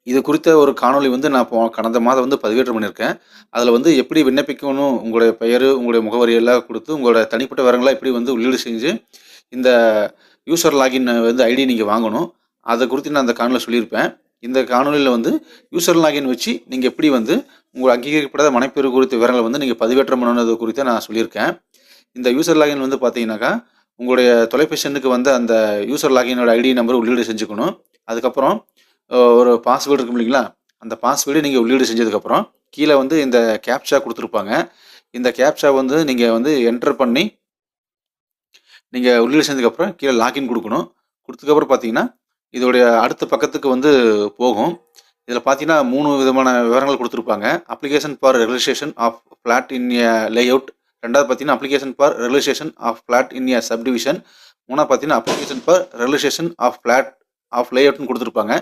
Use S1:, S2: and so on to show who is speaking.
S1: இது குறித்த ஒரு காணொளி வந்து நான் கடந்த மாதம் வந்து பதிவேற்றம் பண்ணியிருக்கேன். அதில வந்து எப்படி விண்ணப்பிக்கணும், உங்களுடைய பெயரு, உங்களுடைய முகவரி எல்லாம் குடுத்து, உங்களோட தனிப்பட்ட விவரங்கள எப்படி வந்து உள்ளீடு செஞ்சு, இந்த யூசர் லாகின் வந்து ஐடி நீங்க வாங்கணும். அத குறித்து நான் அந்த காணொளில சொல்லியிருப்பேன். இந்த காணொளியில வந்து யூசர் லாகின் வச்சு நீங்க எப்படி வந்து உங்கள் அங்கீகரிக்கப்படாத மனைப்பேறு குறித்த விவரங்கள வந்து நீங்க பதிவேற்றம் பண்ணணும்னது குறித்து நான் சொல்லியிருக்கேன். இந்த யூசர் லாகின் வந்து பார்த்தீங்கன்னாக்கா, உங்களுடைய தொலைபேசி எண்ணுக்கு வந்த அந்த யூசர் லாகினோட ஐடி நம்பர் உள்ளீடு செஞ்சுக்கணும். அதுக்கப்புறம் ஒரு பாஸ்வேர்டு இருக்கும் இல்லைங்களா? அந்த பாஸ்வேர்டு நீங்க உள்ளீடு செஞ்சதுக்கப்புறம், கீழ வந்து இந்த கேப்ச்சா குடுத்துருப்பாங்க. இந்த கேப்ச்சா வந்து நீங்க வந்து என்டர் பண்ணி, நீங்க உள்ளீடு செஞ்சதுக்கப்புறம் கீழ லாகின் குடுக்கணும். குடுத்ததுக்கப்புறம் பார்த்தீங்கன்னா, இதோடைய அடுத்த பக்கத்துக்கு வந்து போகும். இதில பார்த்தீங்கன்னா 3 விதமான விவரங்கள் குடுத்துருப்பாங்க. Application for registration of plot in a layout. 2வது பார்த்தீங்கன்னா, application for registration of plot in a subdivision. 3வது பார்த்தீங்கன்னா, application for registration of plot of லேஅவுட்ன்னு குடுத்துருப்பாங்க.